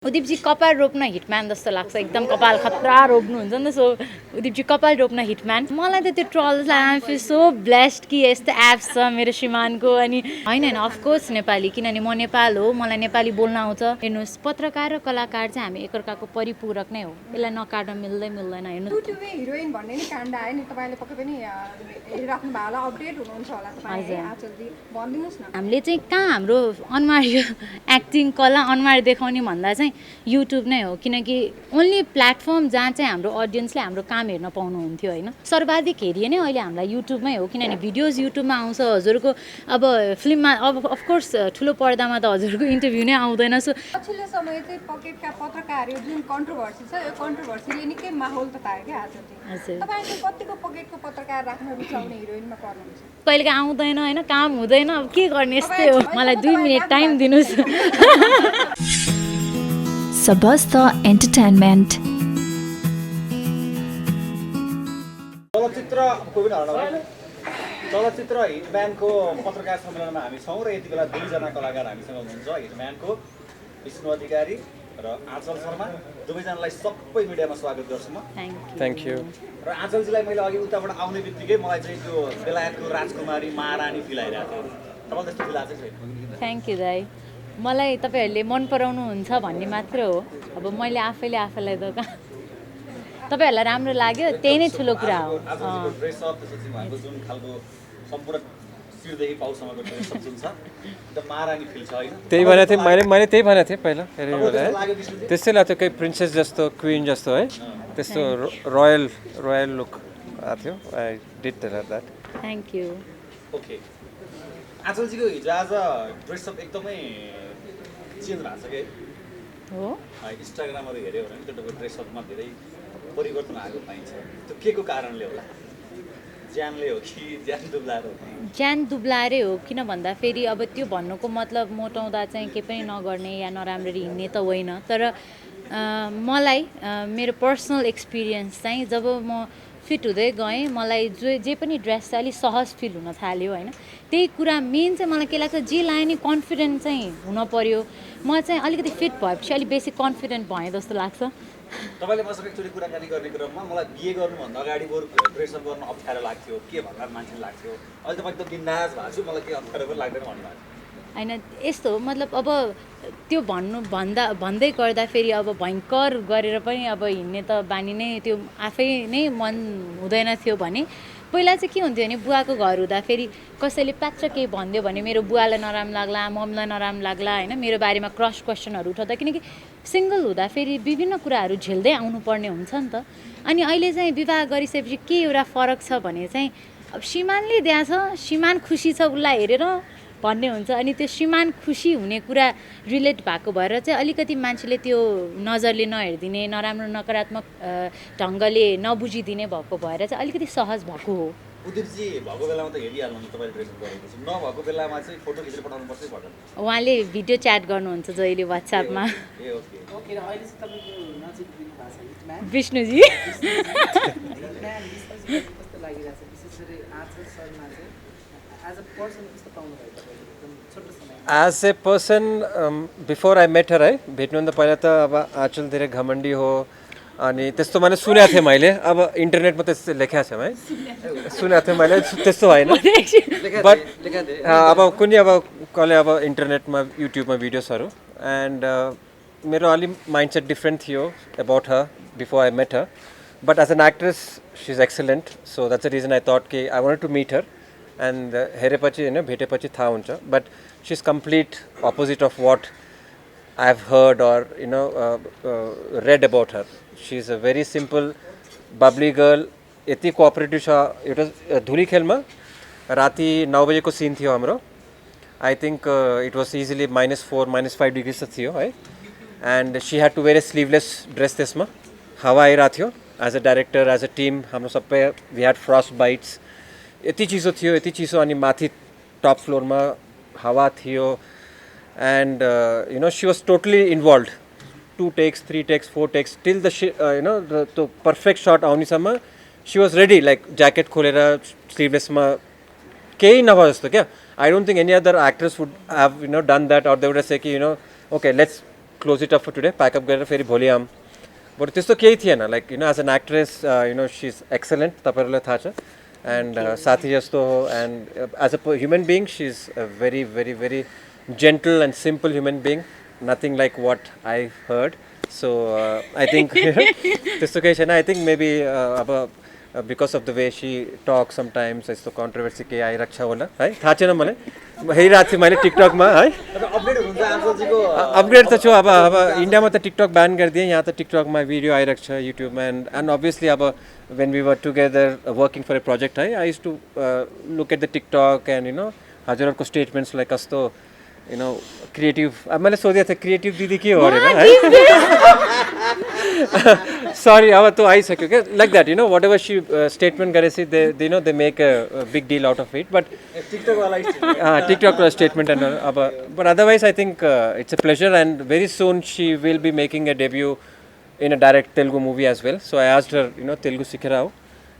उदिपजी कपाल रोप्न हिटम्यान जस्तो लाग्छ एकदम कपाल खतरा रोप्नुहुन्छ नि त सो उदिपजी कपाल रोप्न हिटम्यान मलाई त त्यो ट्रल्सलाई आई फिल सो ब्लेस्ड कि यस्तो एप्स छ मेरो श्रीमानको अनि होइन होइन अफकोर्स नेपाली किनभने म नेपाल हो मलाई नेपाली बोल्न आउँछ हेर्नुहोस् पत्रकार र कलाकार चाहिँ हामी एकअर्काको परिपूरक नै हो यसलाई नकाट्न मिल्दैन हेर्नु हिरोइन भन्ने नि काण्ड आयो नि तपाईँले पक्कै पनि हेरिराख्नु भएको होला अपडेट हुनुहुन्छ होला तपाईँ आचलजी भनिदिनुहोस् न हामीले चाहिँ कहाँ हाम्रो अनुहार एक्टिङ कला अनुहार देखाउने भन्दा चाहिँ युट्युब नै हो किनकि ओन्ली प्लेटफर्म जहाँ चाहिँ हाम्रो अडियन्सले हाम्रो काम हेर्न पाउनुहुन्थ्यो होइन सर्वाधिक हेरिए नै अहिले हामीलाई युट्युबमै हो किनभने भिडियोज युट्युबमा आउँछ हजुरको अब फिल्ममा अब अफकोर्स ठुलो पर्दामा त हजुरको इन्टरभ्यू नै आउँदैन सो पछिल्लो समय चाहिँ पकेटका पत्रकारहरू जुन कन्ट्रोभर्सी छ यो कन्ट्रोभर्सीले निकै माहौल ततायो क्या आजले तपाईँ चाहिँ कतिको पकेटको पत्रकार राख्न रुचाउने हिरोइनमा पर्नुहुन्छ कहिलेका आउँदैन होइन काम हुँदैन अब के गर्ने यस्तै हो मलाई 2 मिनट टाइम दिनुहोस् Sabasta Entertainment. चलचित्र हिटम्यानको पत्रकार सम्मेलनमा हामी छौँ र यति बेला दुईजना कलाकार हामीसँग हुनुहुन्छ हिटम्यानको विष्णु अधिकारी र आँचल शर्मा दुवैजनालाई सबै मिडियामा स्वागत गर्छु म थ्याङ्क यू र आँचलजीलाई मैले अघि उताबाट आउने बित्तिकै मलाई चाहिँ त्यो बेलायतको राजकुमारी महारानी फिल आइरहेको थियो तपाईँलाई त्यस्तो फिल आएको छैन थ्याङ्क यू दाइ मलाई तपाईँहरूले मन पराउनुहुन्छ भन्ने मात्र हो अब मैले आफैलाई त तपाईँहरूलाई राम्रो लाग्यो त्यही नै ठुलो कुरा हो ड्रेसअप त्यसपछि उहाँको जुन खालको सम्पूर्ण शिरदेखि पाउसम्मको ड्रेसअप जुन छ एकदम महारानी फिल छ होइन त्यही भनेको थिएँ मैले त्यही भनेको थिएँ पहिला त्यस्तै लाग्थ्यो केही प्रिन्सेस जस्तो क्विन जस्तो है त्यस्तो रोयल लुक आएको थियो I did that thank you okay आँचलजीको हिजो आज ड्रेसअप एकदमै चेन्ज भएको छ कि हो इन्स्टाग्रामहरू हेऱ्यो भने त्यो ड्रेसअपमा धेरै परिवर्तन आएको पाइन्छ त्यो के को कारणले होला ज्यानले हो कि ज्यान दुब्लाएर हो ज्यान दुब्लाएरै हो किन भन्दा फेरि अब त्यो भन्नुको मतलब मोटाउँदा चाहिँ केही पनि नगर्ने या नराम्ररी हिँड्ने त होइन तर मलाई मेरो पर्सनल एक्सपिरियन्स चाहिँ जब म फिट हुँदै गएँ मलाई जे पनि ड्रेस चाहिँ अलिक सहज फिल हुन थाल्यो होइन त्यही कुरा मेन चाहिँ मलाई के लाग्छ जे लायो नि कन्फिडेन्ट चाहिँ हुन पर्यो म चाहिँ अलिकति फिट भएपछि अलिक बेसी कन्फिडेन्ट भएँ जस्तो लाग्छ तपाईँले मसँग एकचोटि कुराकानी गर्ने क्रममा मलाई बिहे गर्नुभन्दा अगाडि बरु ड्रेसअप गर्न अप्ठ्यारो लाग्थ्यो के भन्दा मान्छेले लाग्थ्यो अहिले त म एकदम बिन्दास भएको छु मलाई केही अप्ठ्यारो पनि लाग्दैन भन्नुभएको होइन यस्तो हो मतलब अब त्यो भन्दै गर्दाखेरि अब भयङ्कर गरेर पनि अब हिँड्ने त बानी नै त्यो आफै नै मन हुँदैन थियो भने पहिला चाहिँ के हुन्थ्यो भने बुवाको घर हुँदाखेरि कसैले प्याच्च केही भनिदियो भने मेरो बुवालाई नराम्रो लाग्ला मम्मीलाई नराम्रो लाग्ला होइन मेरो बारेमा क्रस क्वेसनहरू उठाउँदा किनकि सिङ्गल हुँदाखेरि विभिन्न कुराहरू झेल्दै आउनुपर्ने हुन्छ नि त अनि अहिले चाहिँ विवाह गरिसकेपछि के एउटा फरक छ भने चाहिँ अब श्रीमानले दिएको छ श्रीमान खुसी छ उसलाई हेरेर भन्ने हुन्छ अनि त्यो श्रीमान खुसी हुने कुरा रिलेट भएको भएर चाहिँ अलिकति मान्छेले त्यो नजरले नहेरिदिने नराम्रो नकारात्मक ढङ्गले नबुझिदिने भएको भएर चाहिँ अलिकति सहज भएको हो उदिपजी भएको बेलामा त हेरिहाल्नु तपाईँले ड्रेसअप गरेको छु नभएको बेलामा चाहिँ फोटो खिचेर पठाउनु पर्छ पर्दैन उहाँले भिडियो च्याट गर्नुहुन्छ जहिले वाट्सएपमा Vishnuji as a person before I met her है भेट्नुभन्दा पहिला त अब आँचल धेरै घमण्डी हो अनि त्यस्तो मैले सुनेको थिएँ मैले अब इन्टरनेटमा त्यस्तो लेखेको छ है सुनेको थिएँ मैले त्यस्तो होइन बट अब कुनै अब कसले अब इन्टरनेटमा युट्युबमा भिडियोजहरू एन्ड मेरो अलिक माइन्ड सेट डिफ्रेन्ट थियो about her before I met her but as an actress she is excellent so that's the reason I thought कि I want to meet her and हेरेपछि होइन भेटेपछि थाहा हुन्छ but she is complete opposite of what I have heard or you know read about her she is a very simple bubbly girl यति cooperative छ एउटा धुली खेलमा राति 9 बजेको सिन थियो हाम्रो I think it was easily -4 -5 degree त थियो है and she had to wear a sleeveless dress त्यसमा हावा आइरहेको थियो as a director as a team हाम्रो सबै वी ह्याड फ्रस्ट बाइट्स यति चिसो अनि माथि टप फ्लोरमा हावा थियो and you no she was totally involve 2 takes 3 takes 4 takes till the you know the perfect shot आउनेसम्म she was ready like jacket खोलेर स्लिभलेसमा केही नभए जस्तो क्या I don't think any other actress would have you know done that or they would say कि you know okay let's close it up for today pack up गरेर फेरि भोलि आऊँ बरु त्यस्तो केही थिएन like as an actress she is excellent तपाईँहरूलाई थाहा छ एन्ड साथी जस्तो हो and as a human being C is a very very very gentle and simple human being nothing like what I heard so I think त्यस्तो केही छैन I think maybe अब because of the way she talk sometimes यस्तो controversy केही आइरहेको छ होला है थाहा छैन मलाई हेरिरहेको थिएँ मैले टिकटकमा है अपग्रेड त छु अब इन्डियामा त टिकटक ब्यान गरिदिएँ यहाँ त टिकटकमा भिडियो आइरहेको छ युट्युबमा एन्ड अभियसली अब when we were together working for a project है I used to look at the TikTok and हजुरहरूको स्टेटमेन्ट्सलाई कस्तो क्रिएटिभ अब मैले सोधेको थिएँ क्रिएटिभ दिदी के हो अरे है सरी अब त्यो आइसक्यो क्या like that whatever she statement गरेपछि they make a big deal out of it but TikTok statement and अब but otherwise I think it's a pleasure and very soon she will be making a debut in a direct Telugu movie as well so I asked her Telugu सिकेर आऊ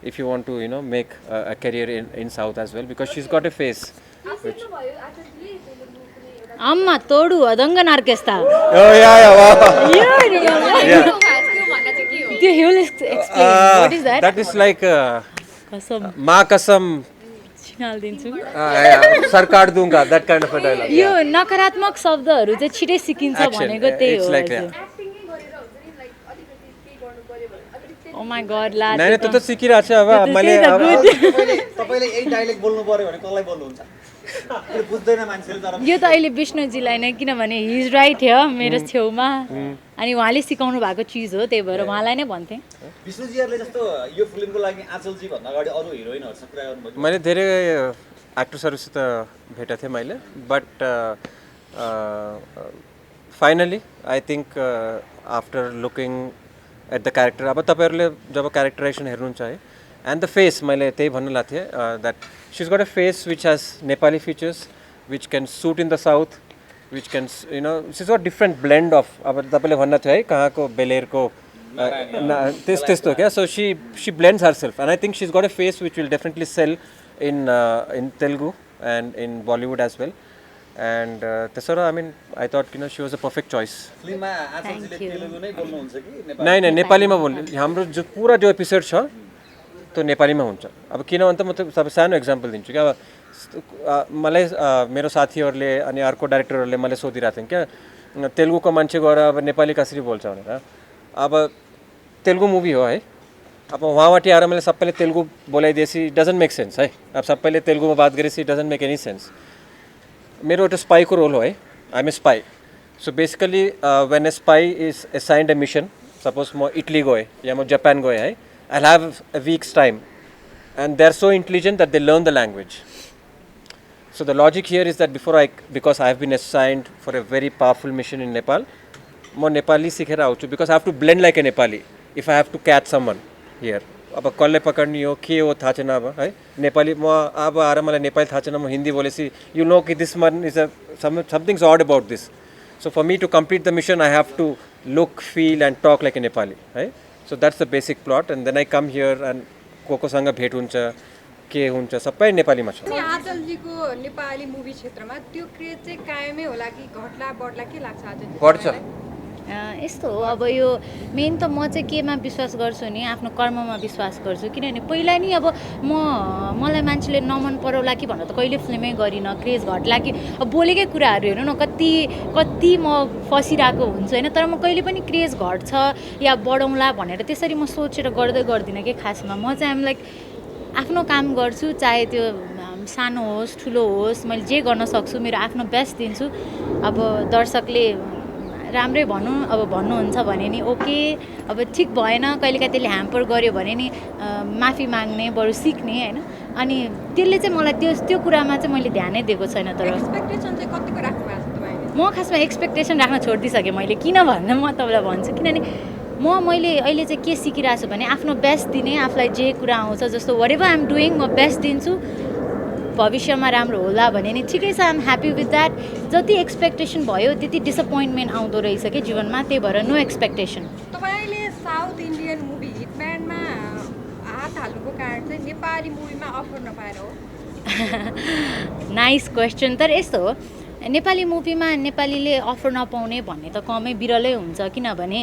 if you want to make a career in south as well because she is got a face अम्मा तोडु अदङ्ग नार्केस्ता त्यो he will explain what is that that is like कसम मा कसम छिनाल्दिन्छु सरकार दूंगा that kind of a dialogue यो नकारात्मक शब्दहरू चाहिँ छिटै सिकिन्छ भनेको त्यही हो ओ माय गॉड ला नाइ त्यो त सिकिरहेको छ अब मैले तपाईले यही डायलेक्ट बोल्नु पर्यो भने कसलाई बोल्नुहुन्छ त्यो बुझ्दैन मान्छेले तर यो त अहिले विष्णुजीलाई नै किनभने हि इज राइट हो मेरो छेउमा अनि उहाँले सिकाउनु भएको चिज हो त्यही भएर उहाँलाई नै भन्थे विष्णुजीहरुले जस्तो यो फिल्मको लागि आचलजी भन्दा अगाडि अरु हिरोइनहरुसँग कुरा गर्नुभयो मैले धेरै एक्ट्रेसहरुसित भेटेको थिएँ मैले but finally I think after looking at the character अब तपाईँहरूले जब क्यारेक्टराइजेसन हेर्नुहुन्छ है एन्ड द फेस मैले त्यही भन्नु लाग्थेँ that she is got a face which has Nepali features which can suit in the south which can she is got different blend of अब तपाईँले भन्नु थियो है कहाँको बेलेरको त्यस्तो क्या so she blends herself and I think she is got a face which will definitely sell in Telugu and in Bollywood as well and त्यसो र I mean I thought she was a perfect choice फिल्ममा आचलजीले तेलुगु नै बोल्नुहुन्छ कि नै नेपालीमा बोल्नु हाम्रो जो पुरा जो एपिसोड छ त्यो नेपालीमा हुन्छ अब किनभने त म तपाईँ सानो एक्जाम्पल दिन्छु क्या अब मलाई मेरो साथीहरूले अनि अर्को डाइरेक्टरहरूले मलाई सोधिरहेको थिएँ क्या तेलुगुको मान्छे गएर अब नेपाली कसरी बोल्छ भनेर अब तेलुगु मुभी हो है अब वहाँबाट आएर मैले सबैले तेलुगु बोलाइदिएपछि डजन्ट मेक सेन्स है अब सबैले तेलुगुमा बात गरेपछि डजन्ट मेक एनी सेन्स मेरो एउटा स्पाईको रोल हो है I am a spy so basically when a spy is assigned a mission suppose म इटली गएँ या म जापान गएँ है I'll have a week's time and they're so intelligent that they learn the language. So the logic here is that because I have been assigned for a very powerful mission in Nepal, म नेपाली सिकेर आउँछु because I have to blend like a Nepali if I have to catch someone here. अब कसले पकड्ने हो के हो थाहा छैन अब है नेपाली म अब आएर मलाई नेपाली थाहा छैन म हिन्दी बोलेपछि यु नो कि this one is somethings odd about this so for me to complete the mission I have to look feel and talk like a Nepali है so that's the basic plot and then I come here and कोसँग भेट हुन्छ के हुन्छ सबै नेपालीमा छ आचलजीको Nepali movie क्षेत्रमा त्यो क्रेज चाहिँ कायमै होला कि घट्ला बढ्ला के लाग्छ आचलजी बढ्छ यस्तो हो अब यो मेन त म चाहिँ केमा विश्वास गर्छु नि आफ्नो कर्ममा विश्वास गर्छु किनभने पहिला नि अब मलाई मान्छेले नमन पराउला कि भनेर त कहिले फिल्मै गरिनँ क्रेज घट्ला कि अब बोलेकै कुराहरू हेर्नु न कति म फसिरहेको हुन्छु होइन तर म कहिले पनि क्रेज घट्छ या बढाउँला भनेर त्यसरी म सोचेर गर्दिनँ कि खासमा म चाहिँ आम लाइक आफ्नो काम गर्छु चाहे त्यो सानो होस् ठुलो होस् मैले जे गर्न सक्छु मेरो आफ्नो बेस्ट दिन्छु अब दर्शकले राम्रै भनौँ अब भन्नुहुन्छ भने नि ओके अब ठिक भएन कहिलेकाहीँ त्यसले ह्याम्पर गर्यो भने नि माफी माग्ने बरु सिक्ने होइन अनि त्यसले चाहिँ मलाई त्यो कुरामा चाहिँ मैले ध्यानै दिएको छैन तर एक्सपेक्टेसन चाहिँ कतिको राख्नु भएको छ तपाईँले म खासमा एक्सपेक्टेसन राख्न छोडिदिइसकेँ मैले किन भन्दा म तपाईँलाई भन्छु किनभने मैले अहिले चाहिँ के सिकिरहेको छु भने आफ्नो बेस्ट दिने आफूलाई जे कुरा आउँछ जस्तो वाट एभर आइएम डुइङ म बेस्ट दिन्छु भविष्यमा राम्रो होला भने नि ठिकै छ आइएम ह्याप्पी विथ द्याट जति एक्सपेक्टेसन भयो त्यति डिसपोइन्टमेन्ट आउँदो रहेछ कि जीवनमा त्यही भएर नो एक्सपेक्टेसन तपाईँले साउथ इन्डियन मुभी हिटम्यानमा हात हाल्नुको कारण चाहिँ नेपाली मुभीमा अफर नपाएर हो नाइस क्वेसन तर यस्तो हो नेपाली मुभीमा नेपालीले अफर नपाउने भन्ने त कमै बिरलै हुन्छ किनभने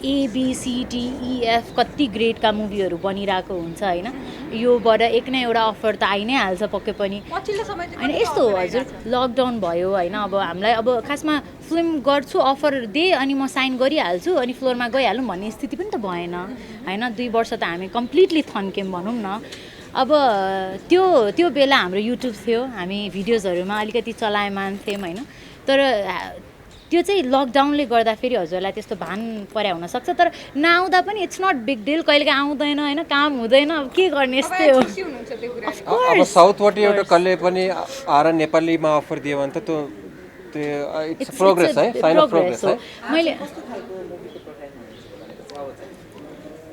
ABCDEF कति ग्रेडका मुभीहरू बनिरहेको हुन्छ होइन योबाट एक न एउटा अफर त आइ नै हाल्छ पक्कै पनि पछिल्लो समय चाहिँ होइन कतिको यस्तो offer हजुर आइरहेको छ? लकडाउन भयो होइन अब हामीलाई अब खासमा फिल्म गर्छु अफर दे अनि म साइन गरिहाल्छु अनि फ्लोरमा गइहालौँ भन्ने स्थिति पनि त भएन होइन 2 वर्ष त हामी कम्प्लिटली थन्क्यौँ भनौँ न अब त्यो बेला हाम्रो युट्युब थियो हामी भिडियोजहरूमा अलिकति चलायमान थियौँ होइन तर त्यो चाहिँ लकडाउनले गर्दाखेरि हजुरलाई त्यस्तो भान परे हुनसक्छ तर नआउँदा पनि इट्स नट बिग डिल कहिलेकाहीँ आउँदैन होइन काम हुँदैन अब के गर्ने यस्तै हो खुसी हुनुहुन्छ त्यो कुरा अब साउथबाट एउटा कसले पनि आएर नेपालीमा अफर दियो भने त त्यो इट्स प्रोग्रेस है साइन अफ प्रोग्रेस है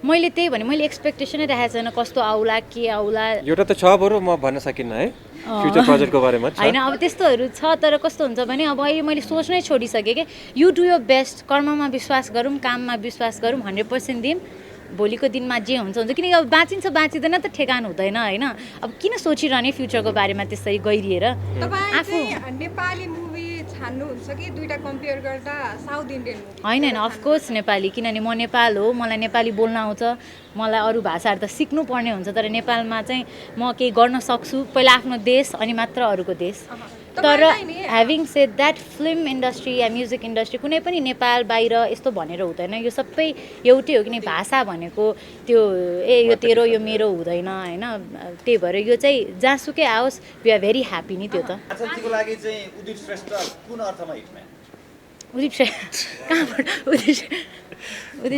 मैले त्यही भने मैले एक्सपेक्टेसनै राखेको छैन कस्तो आउला के आउला एउटा त छ बरु म भन्न सकिनँ है फ्युचर प्रोजेक्टको बारेमा छ होइन अब त्यस्तोहरू छ तर कस्तो हुन्छ भने अब अहिले मैले सोच्नै छोडिसकेँ कि यु डु यर बेस्ट कर्ममा विश्वास गरौँ काममा विश्वास गरौँ 100% दिउँ भोलिको दिनमा जे हुन्छ हुन्छ किनकि अब बाँचिन्छ बाँचिँदैन त ठेगान हुँदैन होइन अब किन सोचिरहने फ्युचरको बारेमा त्यसरी गइरिएर तपाईँ आफू चाहिँ नेपाली मुभी छान्नुहुन्छ कि दुईटा कम्पेयर गर्दा साउथ इन्डियन मुभी होइन होइन अफकोर्स नेपाली किनभने म नेपाल हो मलाई नेपाली बोल्न आउँछ मलाई अरू भाषाहरू त सिक्नु पर्ने हुन्छ तर नेपालमा चाहिँ म केही गर्न सक्छु पहिला आफ्नो देश अनि मात्र अरूको देश तर तपाईँलाई नि having shed that film industry yeah music industry कुनै पनि नेपाल बाहिर यस्तो भनेर हुँदैन यो सबै एउटै हो किन भाषा भनेको त्यो यो तेरो यो मेरो हुँदैन होइन त्यही भएर यो चाहिँ जहाँसुकै आओस् वी आर भेरी ह्याप्पी नि त्यो त आचलजीको लागि चाहिँ उदित श्रेष्ठ कुन अर्थमा हिटम्यान उदिप कहाँबाट उदिप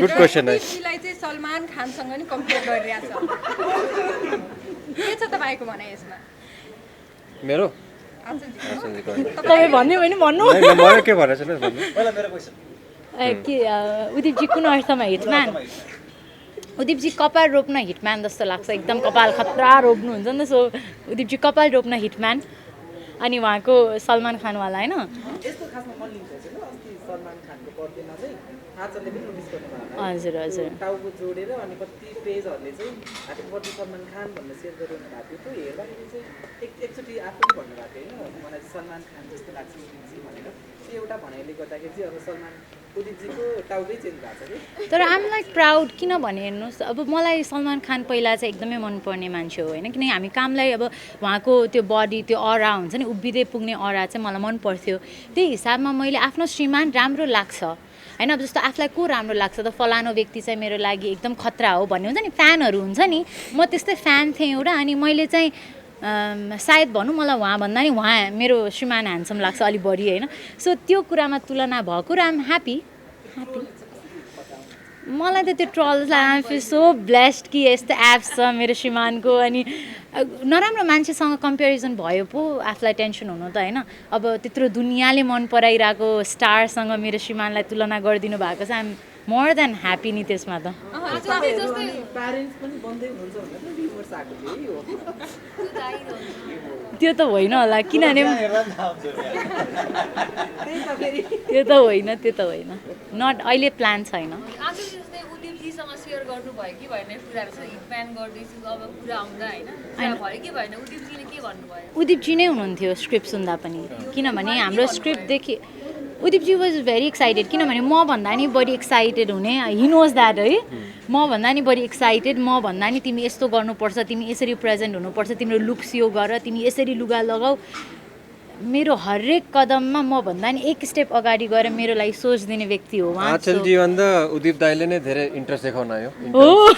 गुड क्वेसन है उदिपजीलाई चाहिँ सलमान खानसँग नि कम्पेयर गरिरहेछ के छ तपाईँको भनाइ यसमा मेरो आचलजीको तपाईँ भन्ने भने भन्नु मैले के भनेको छु भन्नु पहिला मेरो क्वेसन के उदिपजी कुन अर्थमा हिटम्यान उदिपजी कपाल रोप्न हिटम्यान जस्तो लाग्छ एकदम कपाल खतरा रोप्नुहुन्छ नि त सो उदिपजी कपाल रोप्न हिटम्यान अनि उहाँको सलमान खानवाला होइन यस्तो खासमा मन लिन्छ होइन अस्ति सलमान खानको बर्थडेमा चाहिँ आचलले पनि नोटिस गर्नुभएको हजुर हजुर टाउको जोडेर अनि कति पेजहरूले चाहिँ ह्याप्पी बर्थडे सलमान खान भनेर सेयर गरिरहनु भएको थियो त्यो हेर्दाखेरि चाहिँ एकचोटि आफूले भन्नुभएको होइन मलाई सलमान खान जस्तो लाग्छ उदिपजी भनेर त्यो एउटा भनाइले गर्दाखेरि चाहिँ अब सलमान उदिपजीको टाउकै चेन्ज भएको छ कि तर आम लाइक प्राउड किनभने हेर्नुहोस् अब मलाई सलमान खान पहिला चाहिँ एकदमै मनपर्ने मान्छे हो होइन किनकि हामी कामलाई अब उहाँको त्यो बडी त्यो अरा हुन्छ नि उभिँदै पुग्ने अरा चाहिँ मलाई मन पर्थ्यो त्यही हिसाबमा मैले आफ्नो श्रीमान राम्रो लाग्छ होइन अब जस्तो आफूलाई को राम्रो लाग्छ त फलानो व्यक्ति चाहिँ मेरो लागि एकदम खतरा हो भन्ने हुन्छ नि फ्यानहरू हुन्छ नि म त्यस्तै फ्यान थिएँ एउटा अनि मैले चाहिँ सायद भनौँ मलाई उहाँभन्दा नि उहाँ मेरो श्रीमान ह्यान्डसम लाग्छ अलिक बढी होइन सो त्यो कुरामा तुलना भएको र आम ह्याप्पी मलाई त त्यो ट्रल्सलाई आम फिल सो ब्लेस्ड कि यस्तो एप्स छ मेरो श्रीमानको अनि नराम्रो मान्छेसँग कम्पेरिजन भयो पो आफूलाई टेन्सन हुनु त होइन अब त्यत्रो दुनियाँले मन पराइरहेको स्टारसँग मेरो श्रीमानलाई तुलना गरिदिनु भएको छ आम मोर देन ह्याप्पी नि त्यसमा त प्यारेन्ट्स पनि बन्दै हुनुहुन्छ भनेर रिमर्स आएको थियो त्यो त होइन होला किनभने हेर्दा पनि थाहा हुन्छ त्यो त होइन नट अहिले प्लान छैन आजु जस्तै उदिपजीसँग सेयर गर्नुभयो कि भएन कुराहरू चाहिँ हिटम्यान गर्दैछु अब कुरा आउँदा होइन भयो कि भएन उदिपजीले के भन्नुभयो उदिपजी नै हुनुहुन्थ्यो स्क्रिप्ट सुन्दा पनि किनभने हाम्रो स्क्रिप्टदेखि उदिपजी वाज भेरी एक्साइटेड किनभने म भन्दा नि बढी एक्साइटेड हुने हि नोज द्याट है म भन्दा नि बढी एक्साइटेड म भन्दा नि तिमी यस्तो गर्नुपर्छ तिमी यसरी प्रेजेन्ट हुनुपर्छ तिम्रो लुक्स यो गर तिमी यसरी लुगा लगाऊ मेरो हरेक कदममा म भन्दा नि एक स्टेप अगाडि गएर मेरो लागि सोच दिने व्यक्ति हो उहाँ आचलजी भन्दा उदिप दाइले नै धेरै इन्ट्रेस्ट देखाउन आयो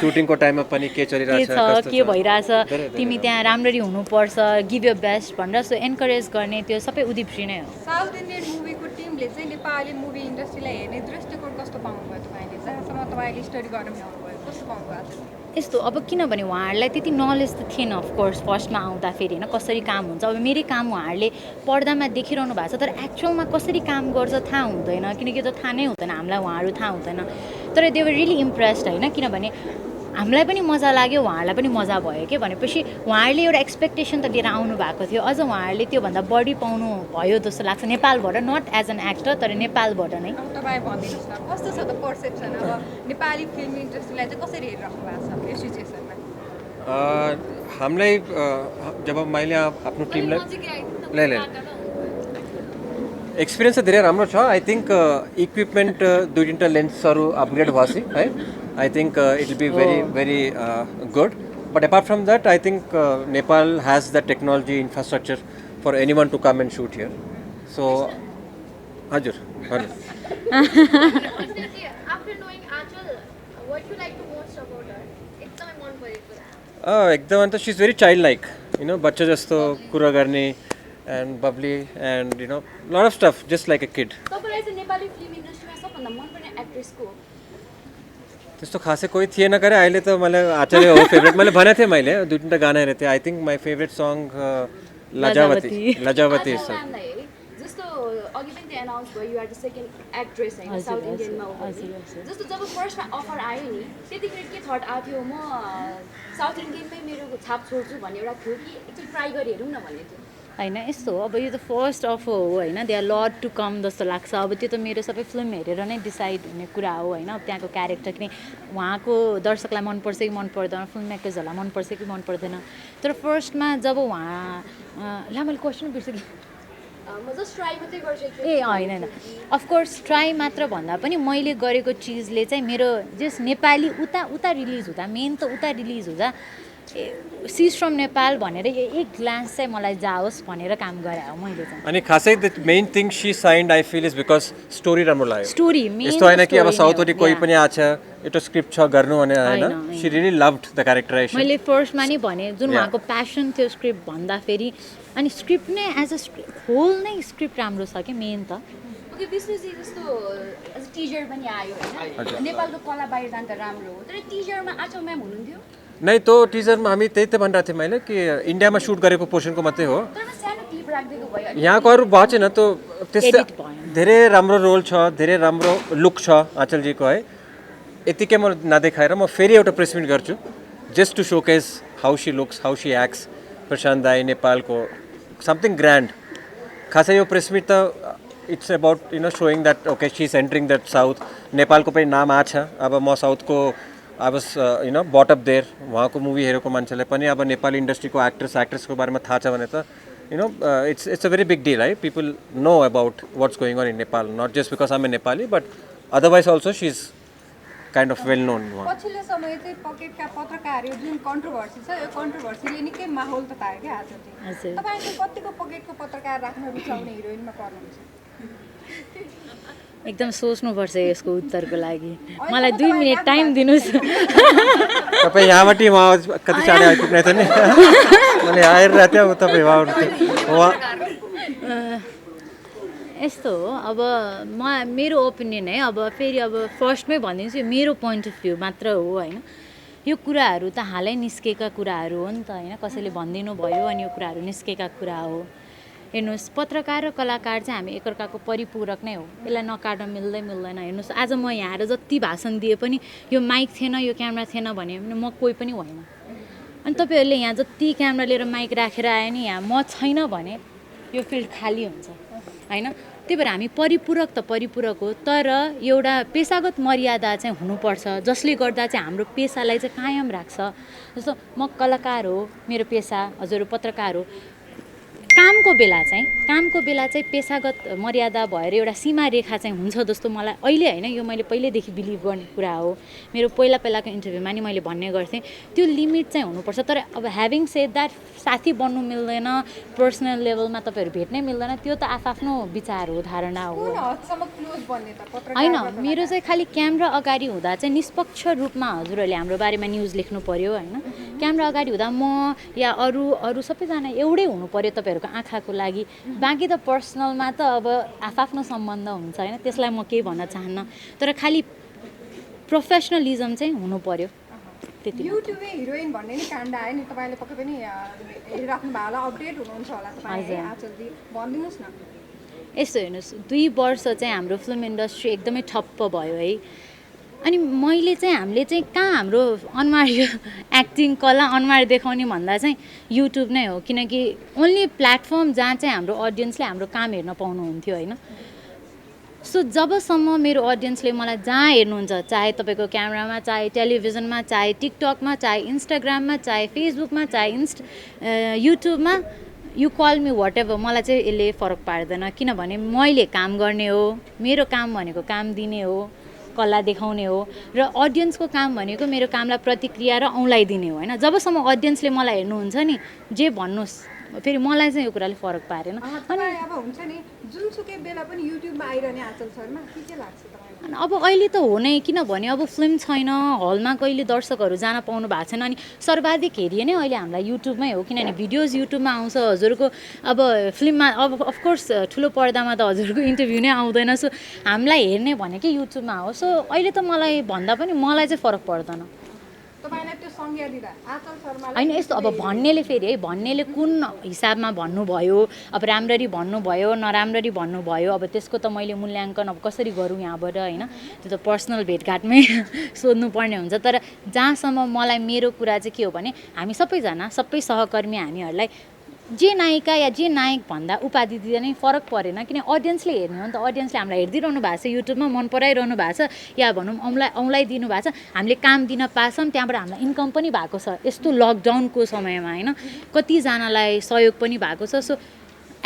सुटिङको टाइममा पनि के के चलिरहेछ छ के भइरहेछ तिमी त्यहाँ राम्ररी हुनुपर्छ गिभ यर बेस्ट भनेर सो एन्करेज गर्ने त्यो सबै उदिपजी नै हो साउथ इन्डियन मुभीको टिमले चाहिँ नेपाली मुभी इन्डस्ट्रीलाई हेर्ने दृष्टिकोण कस्तो पाउनुभयो तपाईँले जहाँसम्म तपाईँले स्टडी गर्न भ्याउनुभयो कस्तो पाउनुभएको छ यस्तो अब किनभने उहाँहरूलाई त्यति नलेज त थिएन अफकोर्स फर्स्टमा आउँदाखेरि होइन कसरी काम हुन्छ अब मेरै काम उहाँहरूले पर्दामा देखिरहनु भएको छ तर एक्चुअलमा कसरी काम गर्छ थाहा हुँदैन किनकि त्यो त थाहा नै हुँदैन हामीलाई उहाँहरू थाहा हुँदैन तर दे वर रियली इम्प्रेस्ड होइन किनभने हामीलाई पनि मजा लाग्यो उहाँहरूलाई पनि मजा भयो के भनेपछि उहाँहरूले एउटा एक्सपेक्टेसन त लिएर आउनु भएको थियो अझ उहाँहरूले त्योभन्दा बढी पाउनु भयो जस्तो लाग्छ नेपालबाट नट एज एन एक्टर तर नेपालबाट नै अब तपाईँ भनिदिनुहोस् न कस्तो छ त पर्सेप्सन अब नेपाली फिल्म इन्डस्ट्रीलाई चाहिँ कसरी हेरिराख्नु भएको छ यो सिचुएसनमा हामीलाई जब मैले आफ्नो टिमलाई एक्सपिरियन्स चाहिँ धेरै राम्रो छ आई थिङ्क इक्विपमेन्ट दुई तिनवटा लेन्सहरू अपग्रेड भएपछि है I think it will be very very good but apart from that I think Nepal has the technology infrastructure for anyone to come and shoot here so हजुर After knowing Achal, what you like the most about her? एकदमै मन परेको कुरा। एकदम अन्त she is very childlike you know बच्चा जस्तो कुरा गर्ने and bubbly and you know lot of stuff just like a kid तपाईँलाई चाहिँ नेपाली फिल्म इन्डस्ट्रीमा सबभन्दा मनपर्ने एक्ट्रेस को हो? त्यस्तो खासै कोही थिएन करे अहिले त मलाई आचार्य हो फेभरेट मैले भनेको थिएँ मैले दुई तिनवटा गाना हेरेको थिएँ I think my favourite song Lajawati Achal ma'amलाई जस्तो अघि पनि त्यो एनाउन्स भयो you are the second actress होइन साउथ इन्डियनमा हो भने। जस्तो जब फर्स्टमा अफर आयो नि त्यतिखेर के थट आएको थियो म साउथ इन्डियनमै मेरो छाप छोड्छु भन्ने एउटा थियो कि एकचोटि ट्राई गरी हेरौँ न भन्ने थियो? होइन यस्तो हो अब यो त फर्स्ट अफ हो होइन they are lot to come जस्तो लाग्छ अब त्यो त मेरो सबै फिल्म हेरेर नै डिसाइड हुने कुरा हो होइन अब त्यहाँको क्यारेक्टर किन उहाँको दर्शकलाई मनपर्छ कि मन पर्दैन फिल्म मेकर्सहरूलाई मनपर्छ कि मन पर्दैन तर फर्स्टमा जब उहाँ ला मैले क्वेसन बिर्सेँ म जस्ट ट्राई मात्रै गर्छु ए होइन अफकोर्स ट्राई मात्र भन्दा पनि मैले गरेको चिजले चाहिँ मेरो जस नेपाली उता रिलिज हुँदा मेन त उता रिलिज हुँदा सिज फ्रम नेपाल भनेर एक ग्लान्स चाहिँ मलाई जाओस् भनेर काम गरे हो मैले चाहिँ अनि खासै the main thing she signed I feel is because story राम्रो लाग्यो स्टोरी मेन यस्तो होइन कि अब साउथवटी कोही पनि आछ एउटा स्क्रिप्ट छ गर्नु भने होइन सी रियली लभड द क्यारेक्टराइजेसन मैले फर्स्टमा नि भने जुन उहाँको प्यासन थियो स्क्रिप्ट भन्दाखेरि अनि स्क्रिप्ट नै एज अ होल नै स्क्रिप्ट राम्रो छ कि मेन त ओके विष्णुजी जस्तो एज टिजर पनि आयो होइन नेपालको कला बाहिर जान त राम्रो हो तर टिजरमा आचल म्याम हुनुहुन्थ्यो नै त्यो टिजरमा हामी त्यही त भनिरहेको थियौँ मैले कि इन्डियामा सुट गरेको पोर्सनको मात्रै हो तर सानो क्लिप राखिदिएको भयो यहाँको अरू भएको छैन त्यो त्यस्तै धेरै राम्रो रोल छ धेरै राम्रो लुक छ आँचलजीको है यतिकै म नदेखाएर म फेरि एउटा प्रेस मिट गर्छु just to showcase how she looks how she acts Prashant दाई नेपालको समथिङ ग्रान्ड खासै यो प्रेस मिट त it's about you know showing that okay she is entering that south नेपालको पनि नाम आछ अब म साउथको अब you know but up there उहाँको मुभी हेरेको मान्छेलाई पनि अब नेपाली इन्डस्ट्रीको एक्ट्रेसको बारेमा थाहा छ भने त you know it's a very big deal है people know about what's going on in Nepal not just because I'm a Nepali but otherwise also she is kind of well known पछिल्लो समय चाहिँ पकेटका पत्रकारहरू जुन कन्ट्रोभर्सी छ यो कन्ट्रोभर्सीले निकै माहौल ततायो क्या आजले तपाईँ चाहिँ कतिको पकेटको पत्रकार राख्न रुचाउने हिरोइनमा पर्नुहुन्छ एकदम सोच्नुपर्छ यसको उत्तरको लागि मलाई 2 मिनट टाइम दिनुहोस् तपाईँ यहाँबाट उहाँ कति चाँडै आइपुग्ने थियो नि मैले आइरहेको थिएँ तपाईँ उहाँ यस्तो हो अब मेरो ओपिनियन है अब फेरि अब फर्स्टमै भनिदिन्छु यो मेरो पोइन्ट अफ भ्यू मात्र हो होइन यो कुराहरू त हालै निस्केका कुराहरू हो नि त होइन कसैले भनिदिनु भयो अनि यो कुराहरू निस्केका कुरा हो हेर्नुहोस् पत्रकार र कलाकार चाहिँ हामी एकअर्काको परिपूरक नै हो यसलाई नकाट्न मिल्दैन हेर्नुहोस् आज म यहाँ आएर जति भाषण दिए पनि यो माइक थिएन यो क्यामेरा थिएन भने म कोही पनि होइन अनि तपाईँहरूले यहाँ जति क्यामेरा लिएर माइक राखेर आयो नि यहाँ म छैन भने यो फिल्ड खाली हुन्छ होइन त्यही भएर हामी परिपूरक त परिपूरक हो तर एउटा पेसागत मर्यादा चाहिँ हुनुपर्छ जसले गर्दा चाहिँ हाम्रो पेसालाई चाहिँ कायम राख्छ जस्तो म कलाकार हो मेरो पेसा हजुर पत्रकार हो कामको बेला चाहिँ पेसागत मर्यादा भएर एउटा सीमा रेखा चाहिँ हुन्छ जस्तो मलाई अहिले होइन यो मैले पहिल्यैदेखि बिलिभ गर्ने कुरा हो मेरो पहिलाको इन्टरभ्यूमा नि मैले भन्ने गर्थेँ त्यो लिमिट चाहिँ हुनुपर्छ तर अब ह्याभिङ सेड द्याट साथी बन्नु मिल्दैन पर्सनल लेभलमा तपाईँहरू भेट्नै मिल्दैन त्यो त आफ्नो विचार हो धारणा हो होइन मेरो चाहिँ खालि क्यामेरा अगाडि हुँदा चाहिँ निष्पक्ष रूपमा हजुरहरूले हाम्रो बारेमा न्युज लेख्नु पर्यो होइन क्यामेरा अगाडि हुँदा म या अरू सबैजना एउटै हुनु पर्यो तपाईँहरूको आँखाको लागि बाँकी त पर्सनलमा त अब आफ्नो सम्बन्ध हुन्छ होइन त्यसलाई म केही भन्न चाहन्न तर खालि प्रोफेसनलिजम चाहिँ हुनु पर्यो त्यति युट्युबे हिरोइन भन्ने नि काण्ड आयो नि तपाईँले पक्कै पनि हेरिराख्नु भयो होला अपडेट हुनुहुन्छ होला तपाईँ आचलजी भनिदिनुहोस् न यस्तो हेर्नुहोस् 2 वर्ष चाहिँ हाम्रो फिल्म इन्डस्ट्री एकदमै ठप्प भयो है अनि मैले चाहिँ हामीले चाहिँ कहाँ हाम्रो अनुहार यो एक्टिङ कला अनुहार देखाउने भन्दा चाहिँ युट्युब नै हो किनकि ओन्ली प्लेटफर्म जहाँ चाहिँ हाम्रो अडियन्सले हाम्रो काम हेर्न पाउनुहुन्थ्यो होइन सो जबसम्म मेरो अडियन्सले मलाई जहाँ हेर्नुहुन्छ चाहे तपाईँको क्यामेरामा चाहे टेलिभिजनमा चाहे टिकटकमा चाहे इन्स्टाग्राममा चाहे फेसबुकमा चाहे युट्युबमा you call me whatever मलाई चाहिँ यसले फरक पार्दैन किनभने मैले काम गर्ने हो मेरो काम भनेको काम दिने हो कला देखाउने हो र अडियन्सको काम भनेको मेरो कामलाई प्रतिक्रिया र औँलाइदिने हो होइन जबसम्म अडियन्सले मलाई हेर्नुहुन्छ नि जे भन्नुहोस् फेरि मलाई चाहिँ यो कुराले फरक पारेन अनि अब हुन्छ नि जुनसुकै बेला पनि युट्युबमा आइरहने आँचल शर्मा के लाग्छ तपाईँलाई अनि अब अहिले त हो नै किनभने अब फिल्म छैन हलमा कहिले दर्शकहरू जान पाउनु भएको छैन अनि सर्वाधिक हेरिए नै अहिले हामीलाई युट्युबमै हो किनभने भिडियोज युट्युबमा आउँछ हजुरको अब फिल्ममा अब अफकोर्स ठुलो पर्दामा त हजुरको इन्टरभ्यू नै आउँदैन सो हामीलाई हेर्ने भनेकै युट्युबमा हो सो अहिले त मलाई भन्दा पनि मलाई चाहिँ फरक पर्दैन तपाईँलाई त्यो संज्ञा दिँदा आँचल शर्मालाई होइन यस्तो अब भन्नेले फेरि है भन्नेले कुन हिसाबमा भन्नुभयो अब राम्ररी भन्नुभयो नराम्ररी भन्नुभयो अब त्यसको त मैले मूल्याङ्कन अब कसरी गरौँ यहाँबाट होइन त्यो त पर्सनल भेटघाटमै सोध्नुपर्ने हुन्छ तर जहाँसम्म मलाई मेरो कुरा चाहिँ के हो भने हामी सबैजना सबै सहकर्मी हामीहरूलाई जे नायिका या जे नायक भन्दा उपाधि दिँदा नै फरक परेन किन अडियन्सले हेर्ने हो नि त अडियन्सले हामीलाई हेरिदिइरहनु भएको छ युट्युबमा मन पराइरहनु भएको छ या भनौँ औँलाइदिनु भएको छ हामीले काम दिन पाछौँ त्यहाँबाट हामीलाई इन्कम पनि भएको छ यस्तो लकडाउनको समयमा होइन कतिजनालाई सहयोग पनि भएको छ सो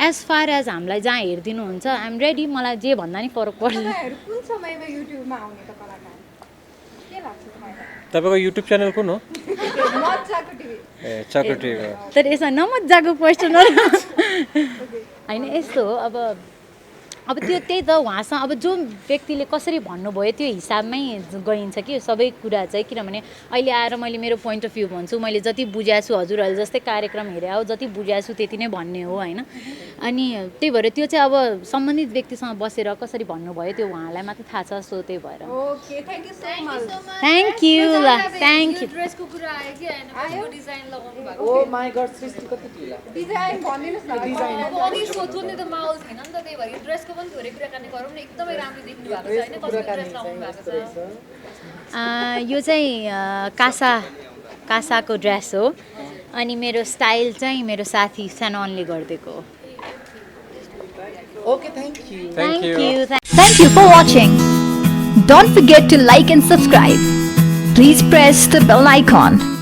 एज फार एज हामीलाई जहाँ हेरिदिनुहुन्छ आइएम रेडी मलाई जे भन्दा नि फरक पर्छ तपाईँहरू कुन समयमा युट्युबमा आउने त कलाकार के लाग्छ तपाईँलाई तपाईँको युट्युब च्यानल कुन हो मजाको टिभी ए चक्र टिभी तर यसमा नमजाको क्वेसनहरू होइन यस्तो हो अब त्यो त्यही त उहाँसँग अब जो व्यक्तिले कसरी भन्नुभयो त्यो हिसाबमै गइन्छ कि सबै कुरा चाहिँ किनभने अहिले आएर मैले मेरो पोइन्ट अफ भ्यू भन्छु मैले जति बुझाएको छु हजुरहरूले जस्तै कार्यक्रम हेरे हो जति बुझाएको छु त्यति नै भन्ने हो होइन अनि त्यही भएर त्यो चाहिँ अब सम्बन्धित व्यक्तिसँग बसेर कसरी भन्नुभयो त्यो उहाँलाई मात्रै थाहा छ सो त्यही भएर okay thank you so much thank you ल थ्याङ्क यू ड्रेसको कुरा आयो कि आएन डिजाइन लगाउनु भएको ओ माई गड सृष्टि कति ढिला डिजाइन भनिदिनुहोस् न अब अघि सोध्ने त माहौल छैन नि त त्यही भएर ड्रेसको पनि थोरै कुराकानी गरौँ न एकदमै राम्रो देख्नु भएको छ होइन कस्तो ड्रेस लगाउनु भएको छ यो चाहिँ कासाको ड्रेस हो अनि मेरो स्टाइल चाहिँ मेरो साथी सानोनले गरिदिएको हो okay thank you thank you Thank you for watching. Don't forget to like and subscribe. Please press the bell icon.